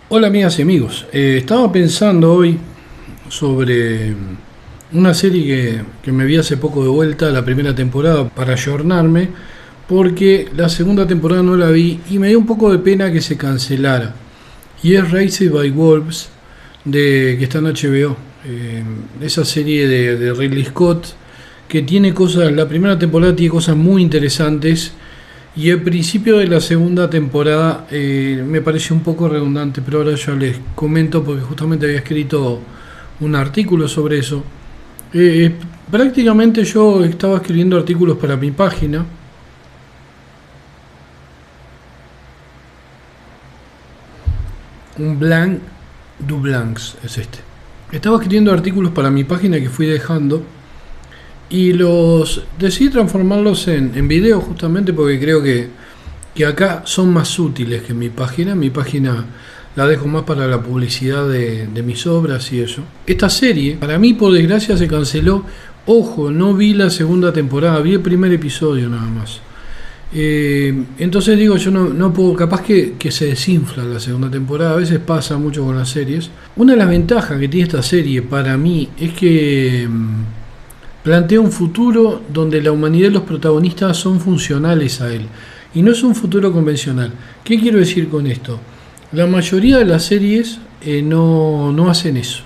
Hola amigas y amigos, estaba pensando hoy sobre una serie que me vi hace poco de vuelta, la primera temporada, para ayornarme, porque la segunda temporada no la vi y me dio un poco de pena que se cancelara. Y es Raised by Wolves, que está en HBO. Esa serie de Ridley Scott, que tiene cosas, la primera temporada tiene cosas muy interesantes y el principio de la segunda temporada me pareció un poco redundante, pero ahora ya les comento porque justamente había escrito un artículo sobre eso. Eh, Prácticamente yo estaba escribiendo artículos para mi página, un blanc du blancs es este. Estaba escribiendo artículos para mi página que fui dejando y los decidí transformarlos en video justamente porque creo que acá son más útiles que mi página. Mi página la dejo más para la publicidad de mis obras y eso. Esta serie, para mí, por desgracia, se canceló. Ojo, no vi la segunda temporada, vi el primer episodio nada más. Entonces digo, yo no puedo, capaz que se desinfla la segunda temporada, a veces pasa mucho con las series. Una de las ventajas que tiene esta serie para mí es que plantea un futuro donde la humanidad y los protagonistas son funcionales a él. Y no es un futuro convencional. ¿Qué quiero decir con esto? La mayoría de las series no hacen eso.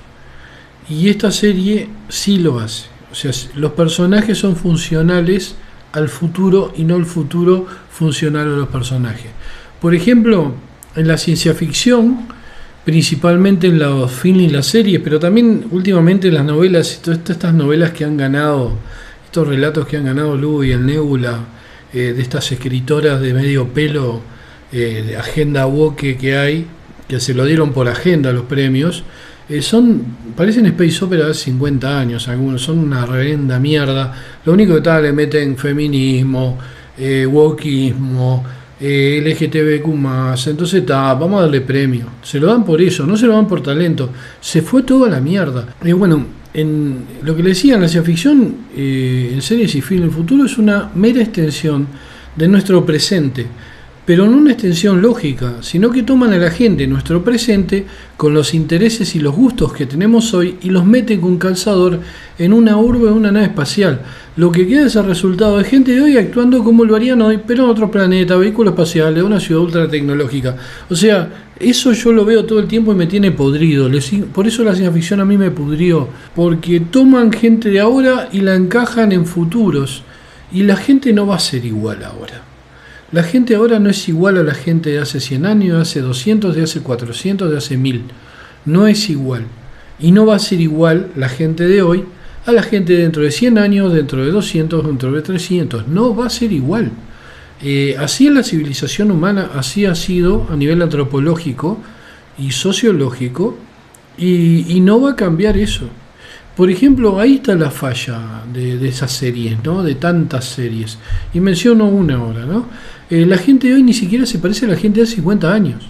Y esta serie sí lo hace. O sea, los personajes son funcionales al futuro y no el futuro funcional a los personajes. Por ejemplo, en la ciencia ficción, principalmente en los films y las series, pero también últimamente en las novelas, todas estas novelas que han ganado, estos relatos que han ganado Lu y el Nebula, de estas escritoras de medio pelo, de agenda woke que hay, que se lo dieron por agenda los premios, parecen space opera de hace 50 años, algunos son una reverenda mierda. Lo único que tal le meten feminismo, wokeismo, LGTBQ+, entonces vamos a darle premio. Se lo dan por eso, no se lo dan por talento. Se fue toda la mierda. Bueno, en lo que le decía, en la ciencia ficción, en series y film, el futuro es una mera extensión de nuestro presente, pero no una extensión lógica, sino que toman a la gente nuestro presente con los intereses y los gustos que tenemos hoy y los meten con calzador en una urbe o una nave espacial. Lo que queda es el resultado de gente de hoy actuando como lo harían hoy, pero en otro planeta, vehículos espaciales, una ciudad ultra tecnológica. O sea, eso yo lo veo todo el tiempo y me tiene podrido. Por eso la ciencia ficción a mí me pudrió, porque toman gente de ahora y la encajan en futuros, y la gente no va a ser igual ahora. La gente ahora no es igual a la gente de hace 100 años, de hace 200, de hace 400, de hace 1000. No es igual. Y no va a ser igual la gente de hoy a la gente dentro de 100 años, dentro de 200, dentro de 300. No va a ser igual. Así es la civilización humana, así ha sido a nivel antropológico y sociológico, y no va a cambiar eso. Por ejemplo, ahí está la falla de esas series, ¿no? De tantas series. Y menciono una ahora, ¿no? La gente de hoy ni siquiera se parece a la gente de hace 50 años.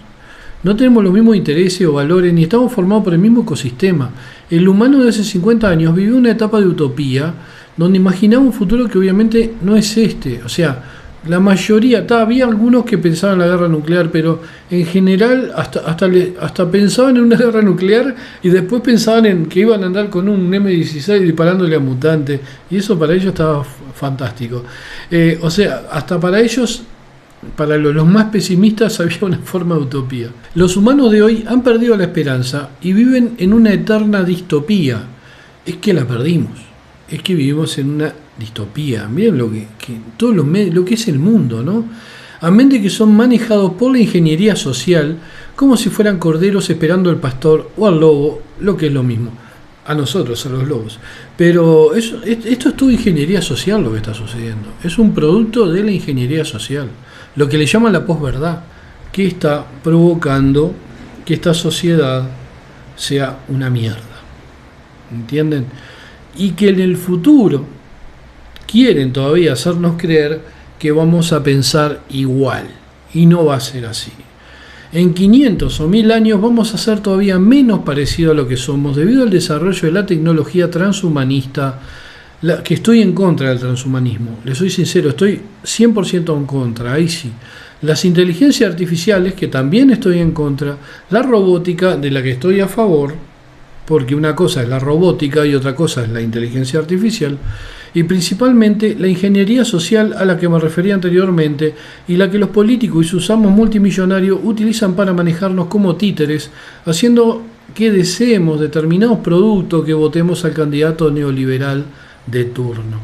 No tenemos los mismos intereses o valores, ni estamos formados por el mismo ecosistema. El humano de hace 50 años vivió una etapa de utopía donde imaginaba un futuro que obviamente no es este. O sea, la mayoría, había algunos que pensaban en la guerra nuclear, pero en general hasta pensaban en una guerra nuclear y después pensaban en que iban a andar con un M16 disparándole a mutantes, y eso para ellos estaba fantástico. O sea, hasta para ellos, para los más pesimistas, había una forma de utopía. Los humanos de hoy han perdido la esperanza y viven en una eterna distopía. Es que la perdimos. Es que vivimos en una distopía. Miren lo que es el mundo, ¿no? Amén de que son manejados por la ingeniería social como si fueran corderos esperando al pastor o al lobo, lo que es lo mismo. A nosotros, a los lobos. Pero esto es toda ingeniería social lo que está sucediendo. Es un producto de la ingeniería social. Lo que le llaman la posverdad, que está provocando que esta sociedad sea una mierda. ¿Entienden? Y que en el futuro quieren todavía hacernos creer que vamos a pensar igual. Y no va a ser así. En 500 o 1000 años vamos a ser todavía menos parecidos a lo que somos debido al desarrollo de la tecnología transhumanista, que estoy en contra del transhumanismo. Le soy sincero, estoy 100% en contra, ahí sí. Las inteligencias artificiales, que también estoy en contra. La robótica, de la que estoy a favor, porque una cosa es la robótica y otra cosa es la inteligencia artificial. Y principalmente la ingeniería social a la que me refería anteriormente y la que los políticos y sus amos multimillonarios utilizan para manejarnos como títeres, haciendo que deseemos determinados productos, que votemos al candidato neoliberal de turno.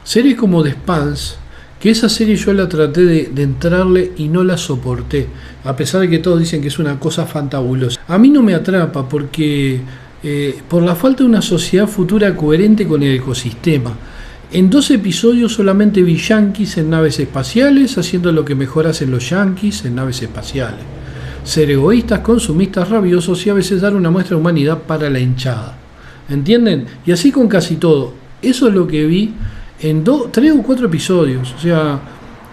Series como The Expanse, que esa serie yo la traté de entrarle y no la soporté, a pesar de que todos dicen que es una cosa fantabulosa. A mí no me atrapa porque por la falta de una sociedad futura coherente con el ecosistema. En 2 episodios solamente vi yanquis en naves espaciales haciendo lo que mejor hacen los yanquis en naves espaciales. Ser egoístas, consumistas, rabiosos y a veces dar una muestra de humanidad para la hinchada. ¿Entienden? Y así con casi todo. Eso es lo que vi en 3 o 4 episodios. O sea,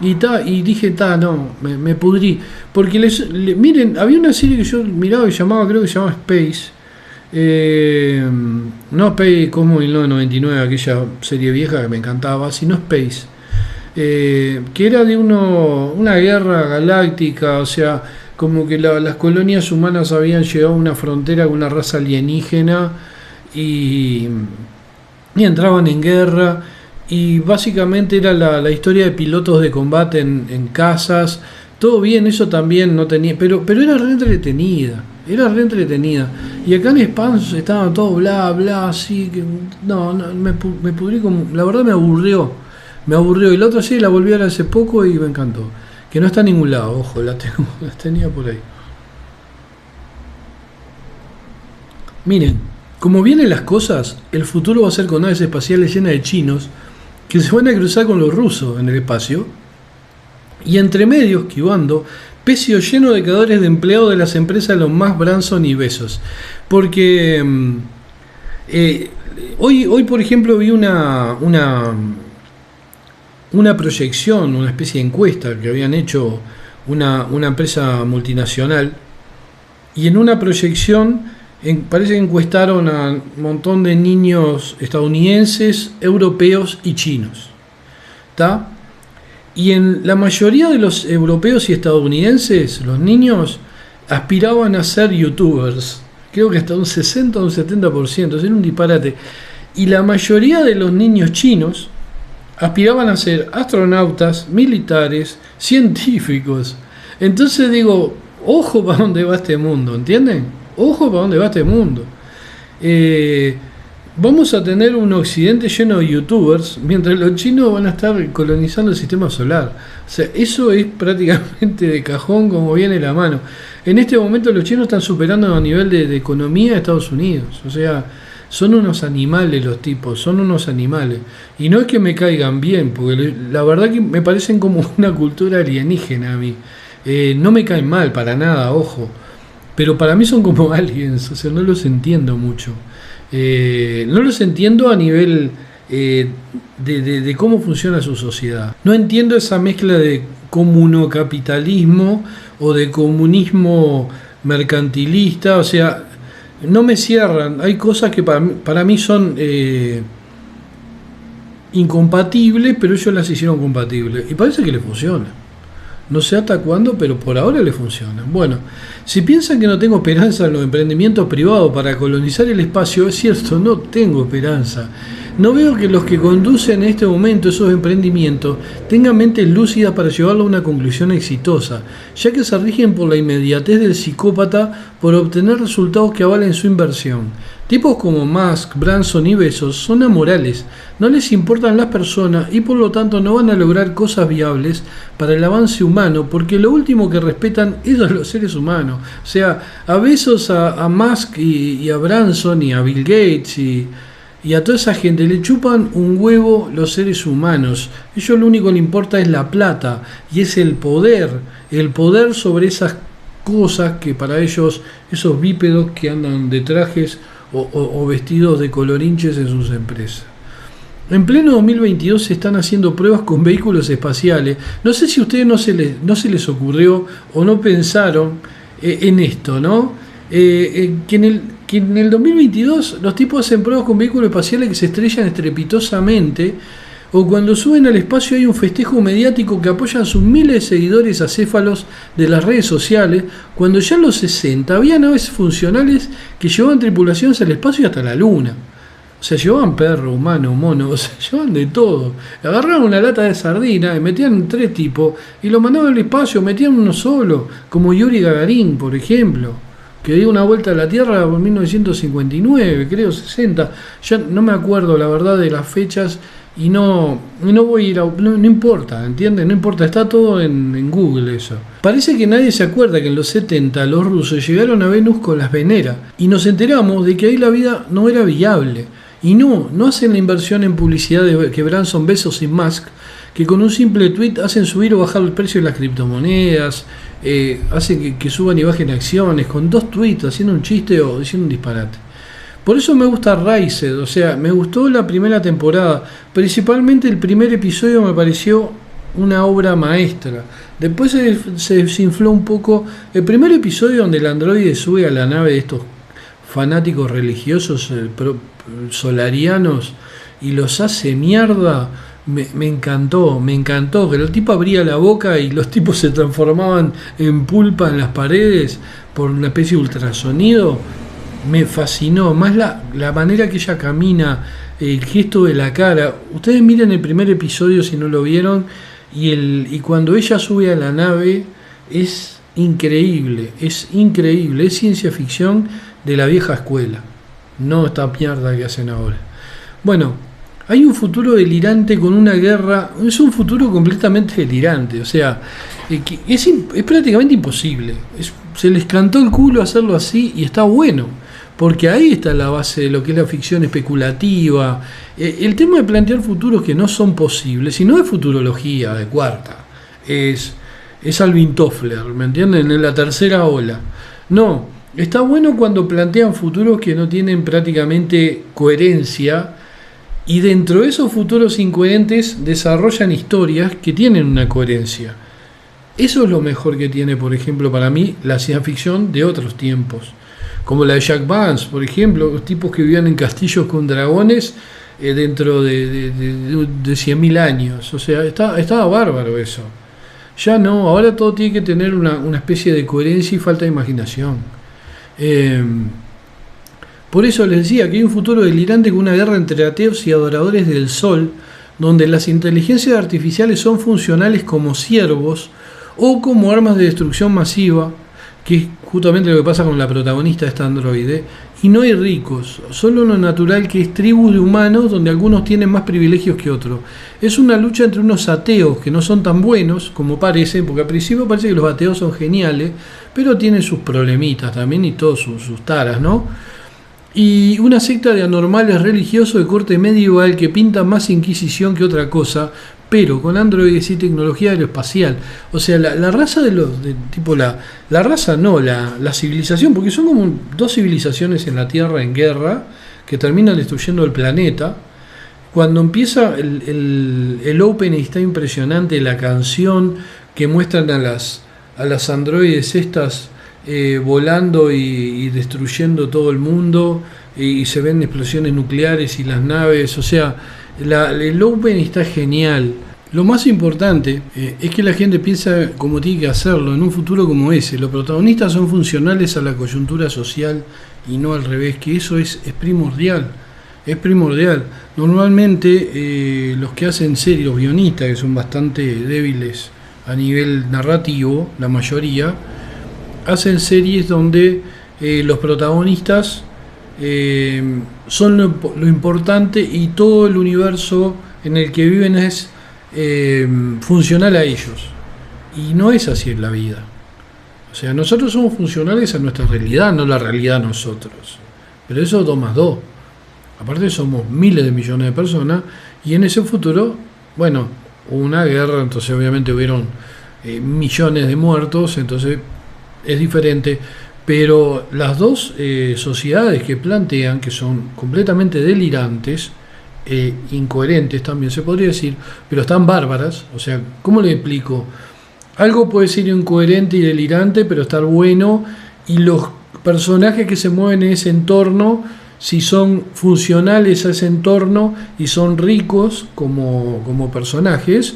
y dije, no, me pudrí. Porque miren, había una serie que yo miraba y creo que se llamaba Space. No Space como 1999, aquella serie vieja que me encantaba, sino Space, que era de una guerra galáctica, o sea, como que las colonias humanas habían llegado a una frontera con una raza alienígena y entraban en guerra, y básicamente era la historia de pilotos de combate en casas. Todo bien, eso también no tenía, pero era re entretenida. Y acá en Expanse estaba todo bla bla, así que no me pudrí, como la verdad me aburrió. Y la otra serie la volví a ver hace poco y me encantó. Que no está en ningún lado, ojo, la tenía por ahí. Miren, como vienen las cosas, el futuro va a ser con naves espaciales llenas de chinos que se van a cruzar con los rusos en el espacio, y entre medio, esquivando, pecio lleno de cadáveres de empleados de las empresas de los más Branson y Besos. Porque hoy, por ejemplo, vi una proyección, una especie de encuesta que habían hecho una empresa multinacional, y en una proyección parece que encuestaron a un montón de niños estadounidenses, europeos y chinos. ¿Está? Y en la mayoría de los europeos y estadounidenses, los niños aspiraban a ser youtubers. Creo que hasta un 60 o un 70%, es un disparate. Y la mayoría de los niños chinos aspiraban a ser astronautas, militares, científicos. Entonces digo, ojo para dónde va este mundo, ¿entienden? Ojo para dónde va este mundo. Vamos a tener un occidente lleno de youtubers, mientras los chinos van a estar colonizando el sistema solar. O sea, eso es prácticamente de cajón como viene la mano. En este momento los chinos están superando a nivel de economía a Estados Unidos. O sea, son unos animales los tipos, son unos animales. Y no es que me caigan bien, porque la verdad que me parecen como una cultura alienígena a mí. No me caen mal para nada, ojo. Pero para mí son como aliens, o sea, no los entiendo mucho. No los entiendo a nivel de cómo funciona su sociedad. No entiendo esa mezcla de comunocapitalismo o de comunismo mercantilista. O sea, no me cierran. Hay cosas que para mí son incompatibles, pero ellos las hicieron compatibles. Y parece que les funciona. No sé hasta cuándo, pero por ahora le funciona. Bueno, si piensan que no tengo esperanza en los emprendimientos privados para colonizar el espacio, es cierto, no tengo esperanza. No veo que los que conducen en este momento esos emprendimientos tengan mentes lúcidas para llevarlo a una conclusión exitosa, ya que se rigen por la inmediatez del psicópata por obtener resultados que avalen su inversión. Tipos como Musk, Branson y Bezos son amorales, no les importan las personas y por lo tanto no van a lograr cosas viables para el avance humano, porque lo último que respetan es a los seres humanos. O sea, a Bezos, a Musk y a Branson y a Bill Gates y a toda esa gente le chupan un huevo los seres humanos. Ellos lo único que les importa es la plata y es el poder sobre esas cosas que para ellos, esos bípedos que andan de trajes o vestidos de colorinches en sus empresas. En pleno 2022 se están haciendo pruebas con vehículos espaciales. No sé si a ustedes no se les ocurrió o no pensaron en esto, ¿no? Que en el 2022 los tipos hacen pruebas con vehículos espaciales que se estrellan estrepitosamente, o cuando suben al espacio hay un festejo mediático que apoyan sus miles de seguidores acéfalos de las redes sociales, cuando ya en los 60 había naves funcionales que llevaban tripulaciones al espacio y hasta la luna. O sea, llevaban perro, humano, mono, o sea, llevaban de todo. Agarraban una lata de sardina y metían 3 tipos y lo mandaban al espacio, metían uno solo, como Yuri Gagarin, por ejemplo, que dio una vuelta a la Tierra en 1959, creo, 60. Ya no me acuerdo la verdad de las fechas y no voy a ir a... No importa, ¿entienden? No importa, está todo en Google eso. Parece que nadie se acuerda que en los 70 los rusos llegaron a Venus con las Venera y nos enteramos de que ahí la vida no era viable. Y no hacen la inversión en publicidad que Branson, Bezos y Musk, que con un simple tweet hacen subir o bajar el precio de las criptomonedas, hacen que suban y bajen acciones, con 2 tweets haciendo un chiste o diciendo un disparate. Por eso me gusta Raised, o sea, me gustó la primera temporada, principalmente el primer episodio me pareció una obra maestra. Después se desinfló un poco el primer episodio donde el androide sube a la nave de estos fanáticos religiosos solarianos y los hace mierda. Me encantó que el tipo abría la boca y los tipos se transformaban en pulpa en las paredes por una especie de ultrasonido. Me fascinó, más la manera que ella camina, el gesto de la cara. Ustedes miren el primer episodio si no lo vieron, y cuando ella sube a la nave es increíble, es ciencia ficción de la vieja escuela, no esta mierda que hacen ahora. Bueno, hay un futuro delirante con una guerra, es un futuro completamente delirante, o sea, es prácticamente imposible, se les cantó el culo hacerlo así y está bueno. Porque ahí está la base de lo que es la ficción especulativa. El tema de plantear futuros que no son posibles, y no es futurología de cuarta, es Alvin Toffler, ¿me entienden? En la tercera ola. No, está bueno cuando plantean futuros que no tienen prácticamente coherencia, y dentro de esos futuros incoherentes desarrollan historias que tienen una coherencia. Eso es lo mejor que tiene, por ejemplo, para mí, la ciencia ficción de otros tiempos. Como la de Jack Vance, por ejemplo, los tipos que vivían en castillos con dragones dentro de 100.000 años. O sea, estaba bárbaro eso. Ya no, ahora todo tiene que tener una especie de coherencia y falta de imaginación. Por eso les decía que hay un futuro delirante con una guerra entre ateos y adoradores del sol, donde las inteligencias artificiales son funcionales como siervos o como armas de destrucción masiva, que es justamente lo que pasa con la protagonista de esta androide, y no hay ricos, solo lo natural que es tribu de humanos donde algunos tienen más privilegios que otros. Es una lucha entre unos ateos que no son tan buenos como parecen, porque al principio parece que los ateos son geniales, pero tienen sus problemitas también y todos sus taras, ¿no? Y una secta de anormales religiosos de corte medieval que pintan más Inquisición que otra cosa, pero con androides y tecnología aeroespacial. O sea, la raza la raza no, la civilización, porque son como 2 civilizaciones en la Tierra en guerra que terminan destruyendo el planeta. Cuando empieza el opening está impresionante, la canción que muestran a las androides estas volando y destruyendo todo el mundo, y se ven explosiones nucleares y las naves, o sea, el opening está genial. Lo más importante es que la gente piensa como tiene que hacerlo en un futuro como ese. Los protagonistas son funcionales a la coyuntura social y no al revés, que eso es primordial. Es primordial. Normalmente los que hacen series, los guionistas, que son bastante débiles a nivel narrativo, la mayoría, hacen series donde los protagonistas son lo importante y todo el universo en el que viven es funcional a ellos, y no es así en la vida. O sea, nosotros somos funcionales a nuestra realidad, no la realidad a nosotros, pero eso 2 más 2. Aparte somos miles de millones de personas, y en ese futuro, bueno, hubo una guerra, entonces obviamente hubieron millones de muertos, entonces es diferente. Pero las 2 sociedades que plantean, que son completamente delirantes, incoherentes también se podría decir, pero están bárbaras. O sea, ¿cómo le explico? Algo puede ser incoherente y delirante, pero estar bueno, y los personajes que se mueven en ese entorno, si son funcionales a ese entorno y son ricos como personajes,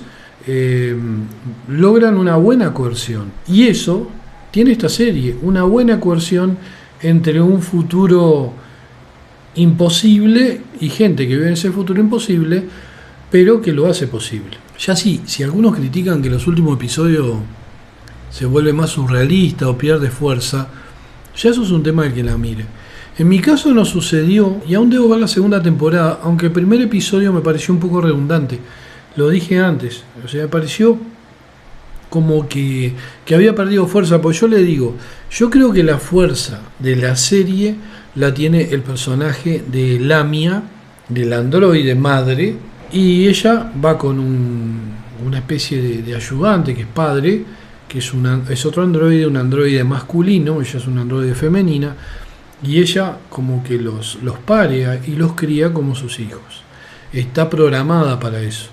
logran una buena coerción. Y eso tiene esta serie, una buena coerción entre un futuro imposible y gente que vive en ese futuro imposible, pero que lo hace posible. Ya si algunos critican que los últimos episodios se vuelve más surrealista o pierde fuerza, ya eso es un tema del que la mire. En mi caso no sucedió, y aún debo ver la segunda temporada, aunque el primer episodio me pareció un poco redundante. Lo dije antes, o sea, me pareció como que había perdido fuerza, porque yo le digo, yo creo que la fuerza de la serie la tiene el personaje de Lamia, del androide madre, y ella va con una especie de ayudante que es padre, que es otro androide, un androide masculino, ella es una androide femenina, y ella como que los parea y los cría como sus hijos. Está programada para eso.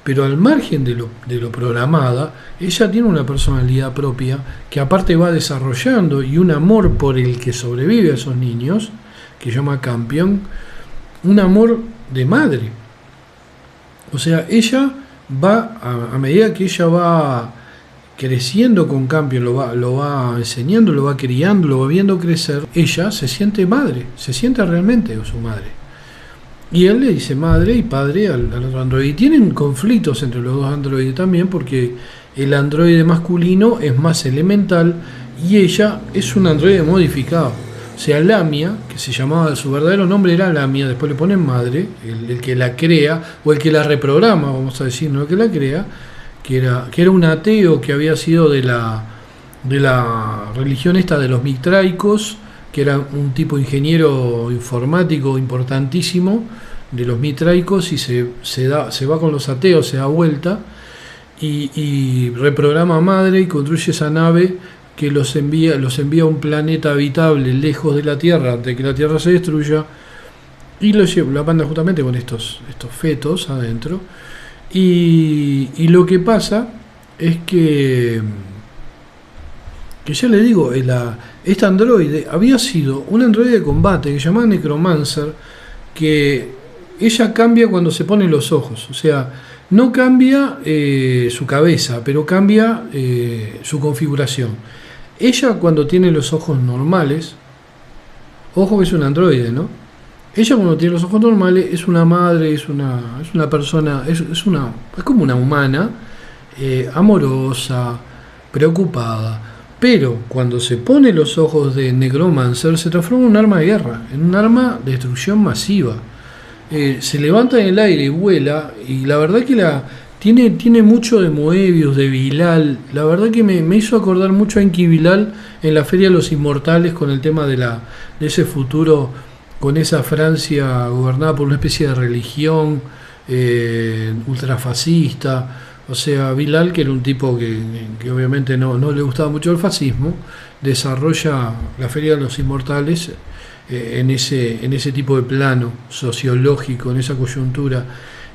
Pero al margen de lo programada, ella tiene una personalidad propia que aparte va desarrollando, y un amor por el que sobrevive a esos niños, que llama Campion, un amor de madre. O sea, ella va, a medida que ella va creciendo con Campion, lo va enseñando, lo va criando, lo va viendo crecer, ella se siente madre, se siente realmente su madre. Y él le dice madre y padre al otro androide. Y tienen conflictos entre los dos androides también, porque el androide masculino es más elemental y ella es un androide modificado. O sea, Lamia, que se llamaba, su verdadero nombre era Lamia, después le ponen madre, el que la crea, o el que la reprograma, vamos a decir, no el que la crea, que era un ateo que había sido de la religión esta de los Mitraicos, que era un tipo ingeniero informático importantísimo de los Mitraicos, y se va con los ateos, se da vuelta y reprograma a madre y construye esa nave que los envía a un planeta habitable lejos de la Tierra antes de que la Tierra se destruya, y la manda justamente con estos fetos adentro. Y lo que pasa es que ya le digo, este androide había sido un androide de combate que se llamaba Necromancer, que ella cambia cuando se pone los ojos. O sea, no cambia su cabeza, pero cambia su configuración. Ella, cuando tiene los ojos normales, ojo que es un androide, ¿no? Ella, cuando tiene los ojos normales, es una madre, es una persona, es como una humana, amorosa, preocupada. Pero cuando se pone los ojos de Necromancer, se transforma en un arma de guerra, en un arma de destrucción masiva. Se levanta en el aire y vuela, y la verdad que tiene mucho de Moebius, de Bilal. La verdad que me hizo acordar mucho a Enki Bilal en la Feria de los Inmortales, con el tema de ese futuro, con esa Francia gobernada por una especie de religión ultrafascista. O sea, Bilal, que era un tipo que obviamente no le gustaba mucho el fascismo, desarrolla la Feria de los Inmortales en ese tipo de plano sociológico, en esa coyuntura.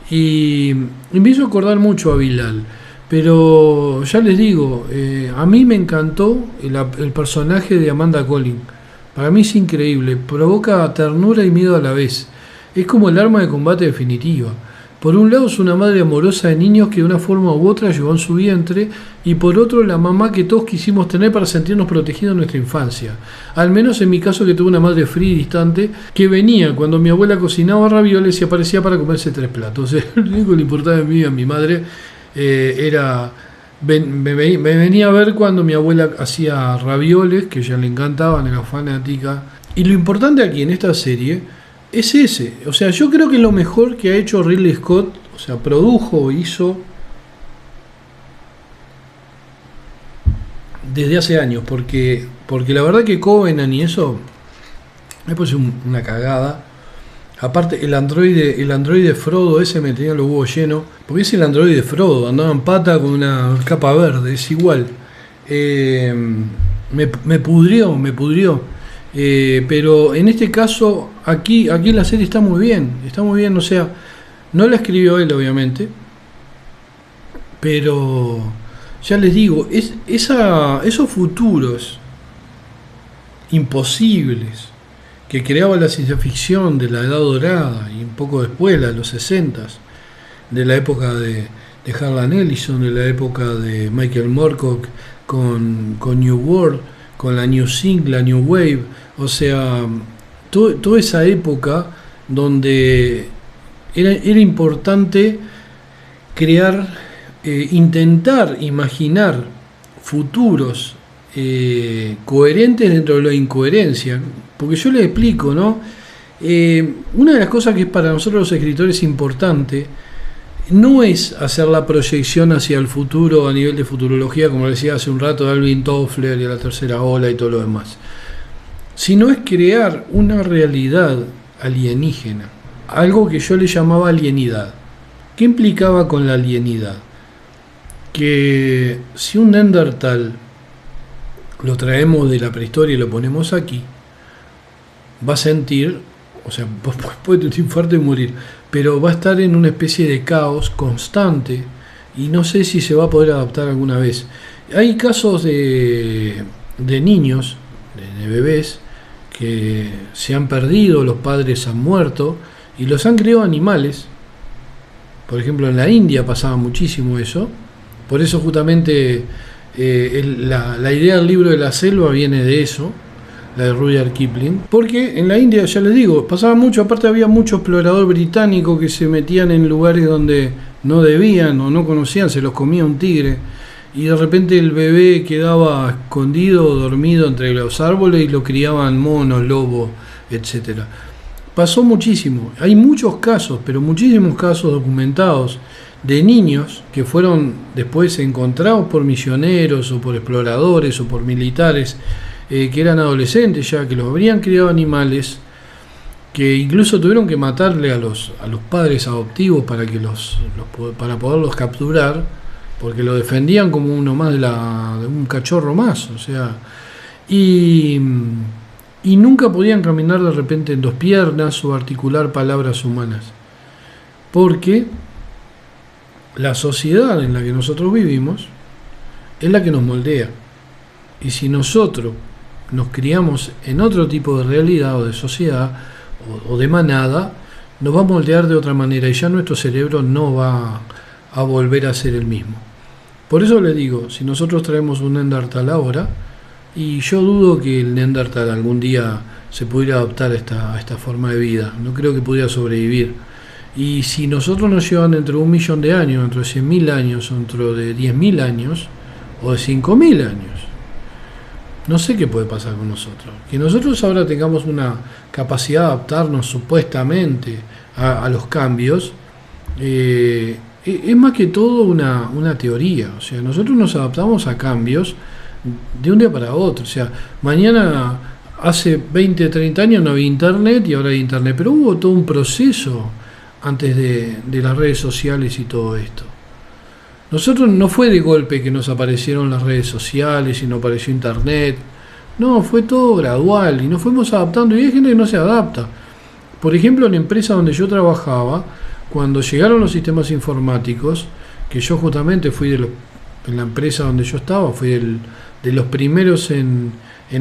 Y me hizo acordar mucho a Bilal. Pero ya les digo, a mí me encantó el personaje de Amanda Collins. Para mí es increíble, provoca ternura y miedo a la vez. Es como el arma de combate definitiva. Por un lado es una madre amorosa de niños que de una forma u otra llevó en su vientre, y por otro la mamá que todos quisimos tener para sentirnos protegidos en nuestra infancia. Al menos en mi caso, que tuve una madre fría y distante, que venía cuando mi abuela cocinaba ravioles y aparecía para comerse 3 platos. Lo único que le importaba a mi madre era... Me venía a ver cuando mi abuela hacía ravioles, que a ella le encantaban, era fanática. Y lo importante aquí en esta serie es ese. O sea, yo creo que es lo mejor que ha hecho Ridley Scott. O sea, hizo desde hace años. Porque la verdad que Covenant y eso me parece una cagada. Aparte, el androide Frodo ese me tenía los huevos llenos. Porque es el androide Frodo, andaba en pata con una capa verde, es igual. Me pudrió. Pero en este caso, aquí la serie está muy bien. O sea, no la escribió él, obviamente. Pero ya les digo, esos futuros imposibles que creaba la ciencia ficción de la Edad Dorada y un poco después, la de los 60s, de la época de Harlan Ellison, de la época de Michael Moorcock con New World, con la New Sync, la New Wave, o sea, toda esa época donde era importante crear, intentar imaginar futuros coherentes dentro de la incoherencia. Porque yo les explico, ¿no? Una de las cosas que es para nosotros los escritores importante no es hacer la proyección hacia el futuro a nivel de futurología, como decía hace un rato de Alvin Toffler y a la tercera ola y todo lo demás, sino es crear una realidad alienígena, algo que yo le llamaba alienidad. ¿Qué implicaba con la alienidad? Que si un Neandertal lo traemos de la prehistoria y lo ponemos aquí, va a sentir, o sea, puede tener un infarto y morir, pero va a estar en una especie de caos constante y no sé si se va a poder adaptar alguna vez. Hay casos de niños, de bebés, que se han perdido, los padres han muerto y los han criado animales. Por ejemplo, en la India pasaba muchísimo eso. Por eso justamente la idea del libro de la selva viene de eso, la de Rudyard Kipling, porque en la India, ya les digo, pasaba mucho. Aparte había mucho explorador británico que se metían en lugares donde no debían o no conocían, se los comía un tigre y de repente el bebé quedaba escondido o dormido entre los árboles y lo criaban monos, lobos, etcétera. Pasó muchísimo, hay muchos casos, pero muchísimos casos documentados de niños que fueron después encontrados por misioneros o por exploradores o por militares que eran adolescentes ya, que los habrían criado animales, que incluso tuvieron que matarle a los padres adoptivos para para poderlos capturar, porque lo defendían como uno más de un cachorro más, o sea, y nunca podían caminar de repente en dos piernas o articular palabras humanas, porque la sociedad en la que nosotros vivimos es la que nos moldea. Y si nosotros nos criamos en otro tipo de realidad o de sociedad o de manada, nos va a moldear de otra manera y ya nuestro cerebro no va a volver a ser el mismo. Por eso les digo, si nosotros traemos un Neandertal ahora, y yo dudo que el Neandertal algún día se pudiera adaptar a esta forma de vida, no creo que pudiera sobrevivir. Y si nosotros nos llevan dentro de 1.000.000 de años, dentro de 100.000 años, dentro de 10.000 años o de 5.000 años, no sé qué puede pasar con nosotros. Que nosotros ahora tengamos una capacidad de adaptarnos supuestamente a los cambios, es más que todo una teoría. O sea, nosotros nos adaptamos a cambios de un día para otro. O sea, mañana, hace 20, 30 años no había internet y ahora hay internet, pero hubo todo un proceso antes de las redes sociales y todo esto. Nosotros no fue de golpe que nos aparecieron las redes sociales y nos apareció internet. No, fue todo gradual y nos fuimos adaptando, y hay gente que no se adapta. Por ejemplo, en la empresa donde yo trabajaba, cuando llegaron los sistemas informáticos, que yo justamente fui en la empresa donde yo estaba, fui de los primeros en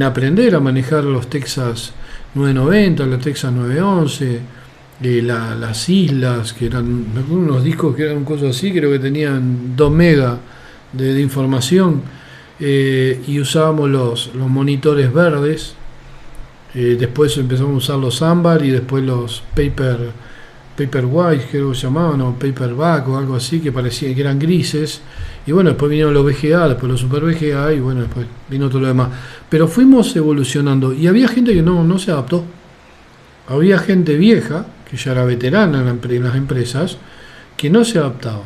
aprender a manejar los Texas 990, los Texas 911, las islas, que eran unos discos que eran cosas así, creo que tenían 2 megas de información, y usábamos los monitores verdes. Después empezamos a usar los ámbar y después los paperwhite, creo que se llamaban, o paperback o algo así, que parecía que eran grises. Y bueno, después vinieron los VGA, después los super VGA, y bueno, después vino todo lo demás. Pero fuimos evolucionando y había gente que no se adaptó. Había gente vieja, que ya era veterana en las empresas, que no se adaptaba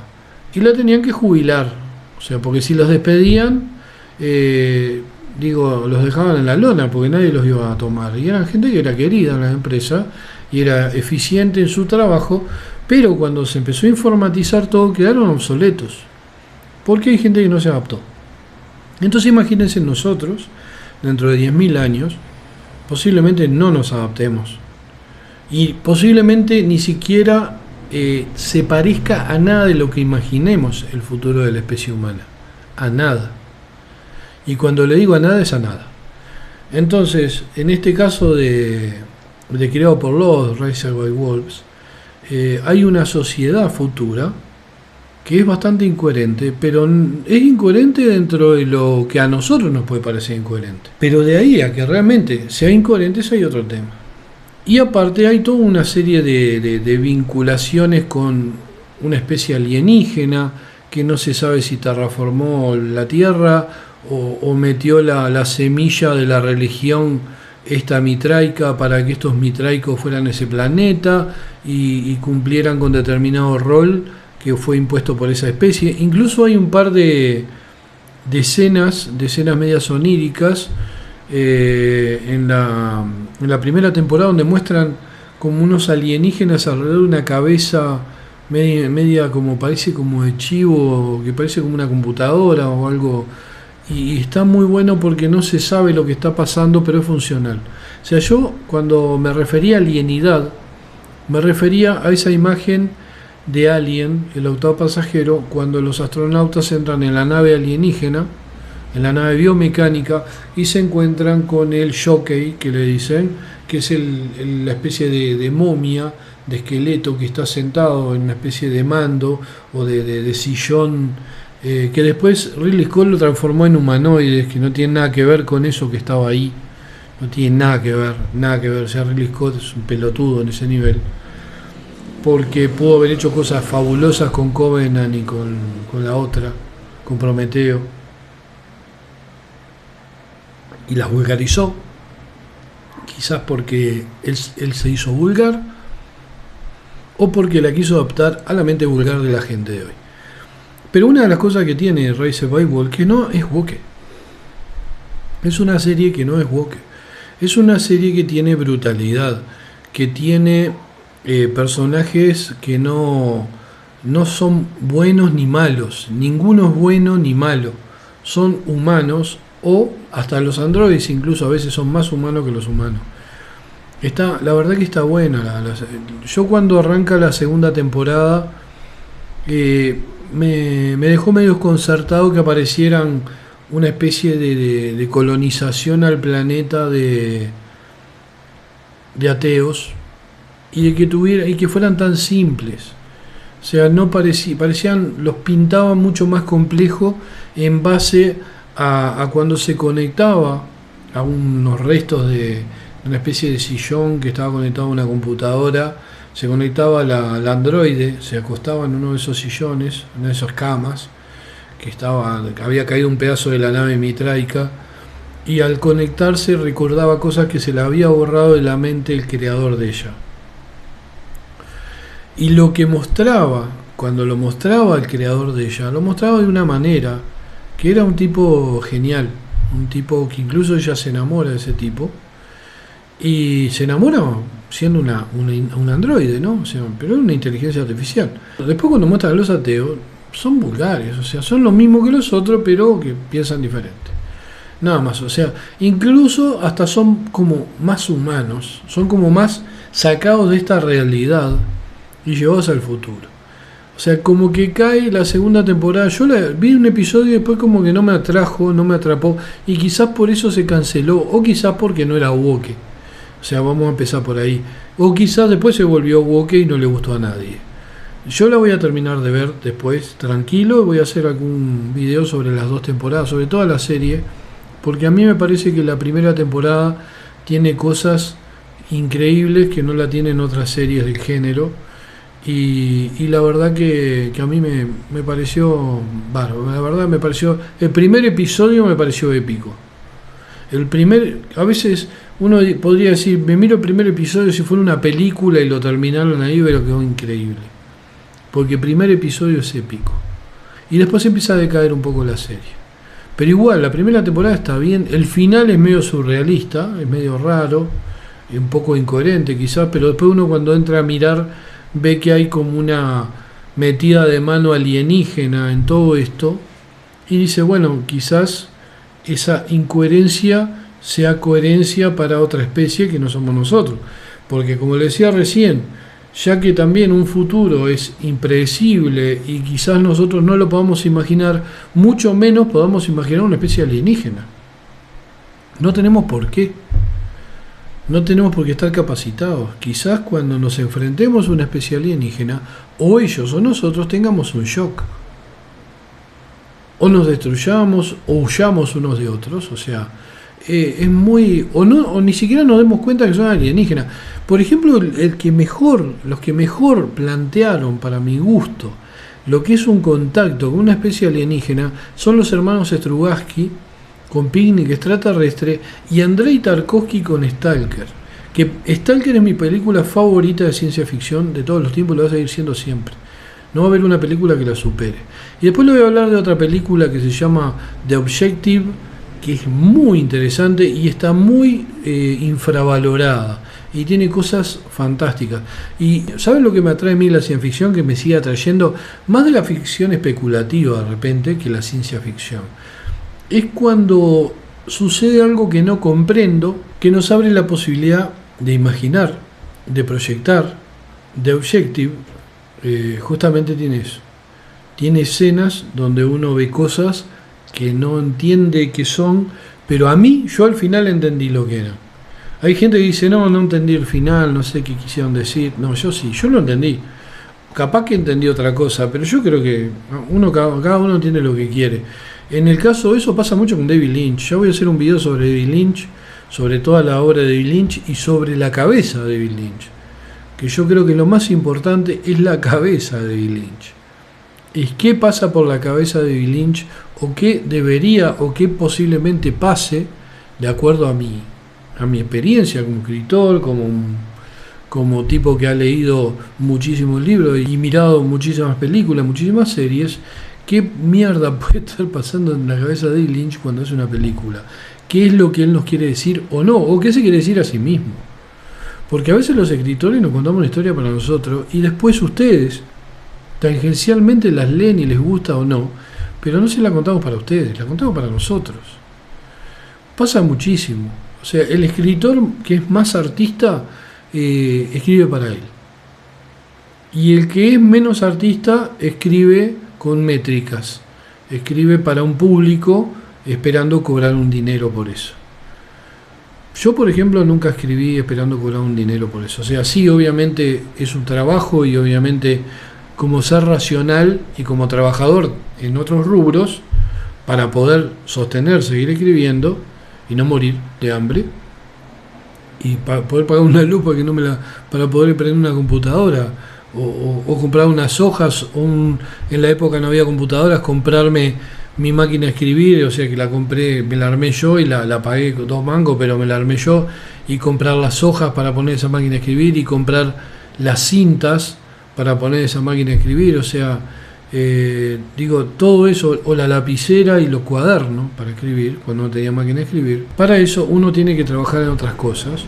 y la tenían que jubilar. O sea, porque si los despedían, los dejaban en la lona porque nadie los iba a tomar. Y eran gente que era querida en las empresas y era eficiente en su trabajo, pero cuando se empezó a informatizar todo, quedaron obsoletos porque hay gente que no se adaptó. Entonces imagínense, nosotros dentro de 10.000 años posiblemente no nos adaptemos y posiblemente ni siquiera se parezca a nada de lo que imaginemos el futuro de la especie humana, a nada. Y cuando le digo a nada, es a nada. Entonces, en este caso de Criado por Lobos, Raised by Wolves, hay una sociedad futura que es bastante incoherente, pero es incoherente dentro de lo que a nosotros nos puede parecer incoherente. Pero de ahí a que realmente sea incoherente, eso hay otro tema. Y aparte hay toda una serie de vinculaciones con una especie alienígena que no se sabe si terraformó la Tierra o metió la semilla de la religión esta mitraica para que estos mitraicos fueran ese planeta y cumplieran con determinado rol que fue impuesto por esa especie. Incluso hay un par de escenas medias oníricas en la primera temporada, donde muestran como unos alienígenas alrededor de una cabeza media como parece como de chivo, que parece como una computadora o algo, y está muy bueno porque no se sabe lo que está pasando, pero es funcional. O sea, yo cuando me refería a alienidad, me refería a esa imagen de Alien, el octavo pasajero, cuando los astronautas entran en la nave alienígena, en la nave biomecánica, y se encuentran con el jockey, que le dicen, que es la especie de momia, de esqueleto que está sentado en una especie de mando o de sillón, que después Ridley Scott lo transformó en humanoides, que no tiene nada que ver con eso que estaba ahí, no tiene nada que ver, o sea, Ridley Scott es un pelotudo en ese nivel, porque pudo haber hecho cosas fabulosas con Covenant y con la otra, con Prometeo, y las vulgarizó, quizás porque él se hizo vulgar, o porque la quiso adaptar a la mente vulgar de la gente de hoy. Pero una de las cosas que tiene Raised by Wolves, que no es woke, es una serie que no es woke, es una serie que tiene brutalidad, que tiene personajes que no son buenos ni malos, ninguno es bueno ni malo, son humanos, o hasta los androides incluso a veces son más humanos que los humanos. La verdad que está buena. Yo cuando arranca la segunda temporada me dejó medio desconcertado que aparecieran una especie de colonización al planeta de ateos, y que fueran tan simples. O sea, no parecían, los pintaban mucho más complejos en base a cuando se conectaba a unos restos de una especie de sillón que estaba conectado a una computadora, se conectaba la androide, se acostaba en uno de esos sillones, en una de esas camas, que había caído un pedazo de la nave mitraica, y al conectarse recordaba cosas que se le había borrado de la mente el creador de ella. Y lo que mostraba, cuando lo mostraba el creador de ella, lo mostraba de una manera que era un tipo genial, un tipo que incluso ella se enamora de ese tipo, y se enamora siendo un androide, ¿no? O sea, pero es una inteligencia artificial. Después cuando muestran a los ateos, son vulgares, o sea, son lo mismo que los otros, pero que piensan diferente. Nada más, o sea, incluso hasta son como más humanos, son como más sacados de esta realidad y llevados al futuro. O sea, como que cae la segunda temporada. Yo vi un episodio y después como que no me atrajo, no me atrapó, y quizás por eso se canceló, o quizás porque no era woke. O sea, vamos a empezar por ahí. O quizás después se volvió woke y no le gustó a nadie. Yo la voy a terminar de ver después, tranquilo, voy a hacer algún video sobre las dos temporadas, sobre toda la serie, porque a mí me parece que la primera temporada tiene cosas increíbles que no la tienen otras series del género, y la verdad que a mí me pareció bárbaro, la verdad me pareció, el primer episodio me pareció épico. A veces uno podría decir, me miro el primer episodio si fuera una película y lo terminaron ahí, pero quedó increíble. Porque el primer episodio es épico. Y después empieza a decaer un poco la serie. Pero igual, la primera temporada está bien. El final es medio surrealista, es medio raro, un poco incoherente quizás, pero después uno cuando entra a mirar ve que hay como una metida de mano alienígena en todo esto. Y dice, bueno, quizás esa incoherencia sea coherencia para otra especie que no somos nosotros, porque como le decía recién, ya que también un futuro es impredecible y quizás nosotros no lo podamos imaginar, mucho menos podamos imaginar una especie alienígena. No tenemos por qué. No tenemos por qué estar capacitados. Quizás cuando nos enfrentemos a una especie alienígena, o ellos o nosotros tengamos un shock. O nos destruyamos o huyamos unos de otros. O sea, es muy... O ni siquiera nos demos cuenta que son alienígenas. Por ejemplo, los que mejor plantearon para mi gusto lo que es un contacto con una especie alienígena son los hermanos Strugatsky con Picnic Extraterrestre y Andrei Tarkovsky con Stalker. Que Stalker es mi película favorita de ciencia ficción de todos los tiempos y lo va a seguir siendo siempre. No va a haber una película que la supere. Y después le voy a hablar de otra película que se llama The Objective, que es muy interesante y está muy infravalorada. Y tiene cosas fantásticas. Y ¿saben lo que me atrae a mí la ciencia ficción? Que me sigue atrayendo más de la ficción especulativa de repente que la ciencia ficción. Es cuando sucede algo que no comprendo, que nos abre la posibilidad de imaginar, de proyectar. The Objective justamente tiene eso. Tiene escenas donde uno ve cosas que no entiende qué son, pero yo al final entendí lo que era. Hay gente que dice, no entendí el final, no sé qué quisieron decir. No, yo sí, yo lo entendí. Capaz que entendí otra cosa, pero yo creo que cada uno tiene lo que quiere. En el caso de eso pasa mucho con David Lynch. Ya voy a hacer un video sobre David Lynch, sobre toda la obra de David Lynch y sobre la cabeza de David Lynch. Que yo creo que lo más importante es la cabeza de David Lynch. Es qué pasa por la cabeza de David Lynch, o qué debería, o qué posiblemente pase, de acuerdo a mi experiencia como escritor, como tipo que ha leído muchísimos libros y mirado muchísimas películas, muchísimas series. ¿Qué mierda puede estar pasando en la cabeza de David Lynch cuando hace una película? ¿Qué es lo que él nos quiere decir o no? ¿O qué se quiere decir a sí mismo? Porque a veces los escritores nos contamos una historia para nosotros y después ustedes tangencialmente las leen y les gusta o no, pero no se la contamos para ustedes, la contamos para nosotros. Pasa muchísimo. O sea, el escritor que es más artista escribe para él. Y el que es menos artista escribe con métricas. Escribe para un público esperando cobrar un dinero por eso. Yo, por ejemplo, nunca escribí esperando cobrar un dinero por eso. O sea, sí, obviamente es un trabajo y obviamente como ser racional y como trabajador en otros rubros para poder seguir escribiendo y no morir de hambre y para poder pagar una luz para poder prender una computadora o comprar unas hojas en la época no había computadoras, comprarme mi máquina de escribir, o sea que la compré, me la armé yo y la pagué con 2 mangos, pero me la armé yo, y comprar las hojas para poner esa máquina de escribir y comprar las cintas para poner esa máquina de escribir, o sea, todo eso, o la lapicera y los cuadernos para escribir, cuando no tenía máquina de escribir. Para eso uno tiene que trabajar en otras cosas,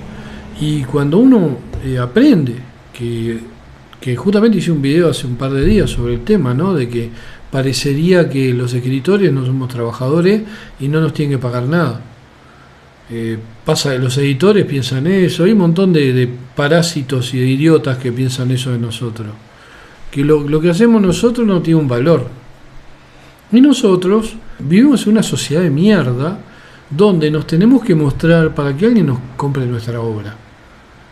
y cuando uno aprende, que justamente hice un video hace un par de días sobre el tema, ¿no? De que parecería que los escritores no somos trabajadores y no nos tienen que pagar nada. Los editores piensan eso, hay un montón de parásitos y de idiotas que piensan eso de nosotros, que lo que hacemos nosotros no tiene un valor, y nosotros vivimos en una sociedad de mierda donde nos tenemos que mostrar para que alguien nos compre nuestra obra.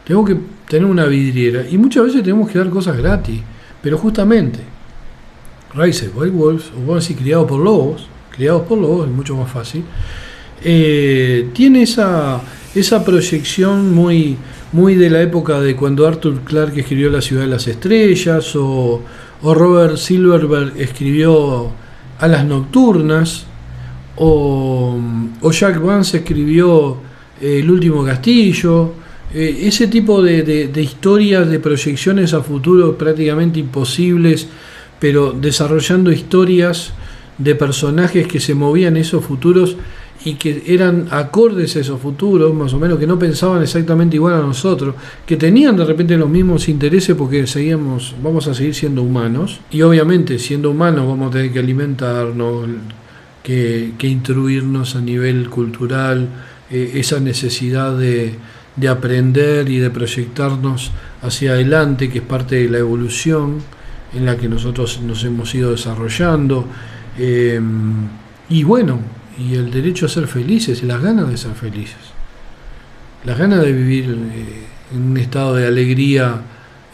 Tenemos que tener una vidriera y muchas veces tenemos que dar cosas gratis, pero justamente Raised by Wolves, o vamos a decir criados por lobos, es mucho más fácil. Tiene esa proyección muy de la época de cuando Arthur Clarke escribió La ciudad de las estrellas, o Robert Silverberg escribió Alas nocturnas, o Jack Vance escribió El último castillo. Ese tipo de historias, de proyecciones a futuros prácticamente imposibles, pero desarrollando historias de personajes que se movían en esos futuros y que eran acordes a esos futuros, más o menos, que no pensaban exactamente igual a nosotros, que tenían de repente los mismos intereses porque vamos a seguir siendo humanos, y obviamente siendo humanos vamos a tener que alimentarnos, que instruirnos a nivel cultural, esa necesidad de aprender y de proyectarnos hacia adelante, que es parte de la evolución en la que nosotros nos hemos ido desarrollando, y bueno, y el derecho a ser felices y las ganas de ser felices, las ganas de vivir en un estado de alegría,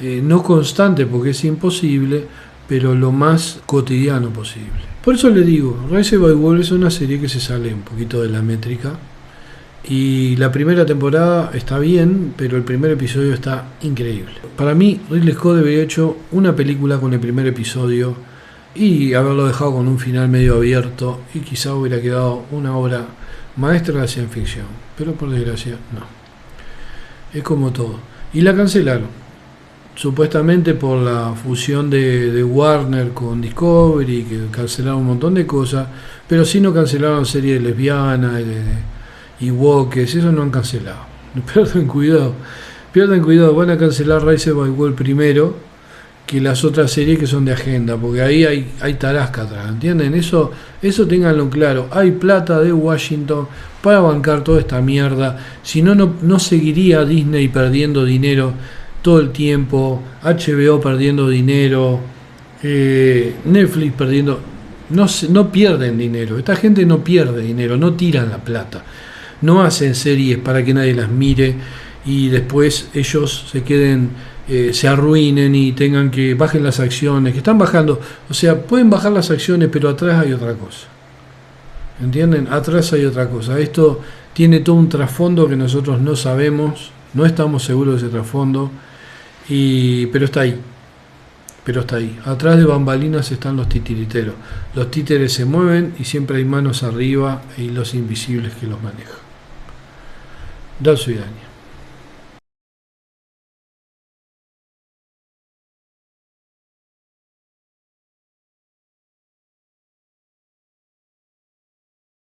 no constante porque es imposible, pero lo más cotidiano posible. Por eso le digo, Rise by Wolves es una serie que se sale un poquito de la métrica, y la primera temporada está bien, pero el primer episodio está increíble. Para mí, Ridley Scott debería haber hecho una película con el primer episodio y haberlo dejado con un final medio abierto, y quizá hubiera quedado una obra maestra de la ciencia ficción, pero por desgracia no. Es como todo. Y la cancelaron, supuestamente por la fusión de Warner con Discovery, que cancelaron un montón de cosas, pero sí no cancelaron series lesbianas y woques, eso no han cancelado. Pierdan cuidado, van a cancelar Rise by Wolves primero que las otras series que son de agenda, porque ahí hay tarasca atrás, ¿entienden? Eso ténganlo claro. Hay plata de Washington para bancar toda esta mierda, si no, no seguiría Disney perdiendo dinero todo el tiempo, HBO perdiendo dinero, Netflix perdiendo, no pierden dinero, esta gente no pierde dinero, no tiran la plata, no hacen series para que nadie las mire y después ellos se queden, se arruinen y tengan que bajen las acciones, que están bajando, o sea, pueden bajar las acciones, pero atrás hay otra cosa, ¿entienden? Atrás hay otra cosa, esto tiene todo un trasfondo que nosotros no sabemos, no estamos seguros de ese trasfondo, pero está ahí. Atrás de bambalinas están los titiriteros. Los títeres se mueven y siempre hay manos arriba y los invisibles que los manejan. Da su daño.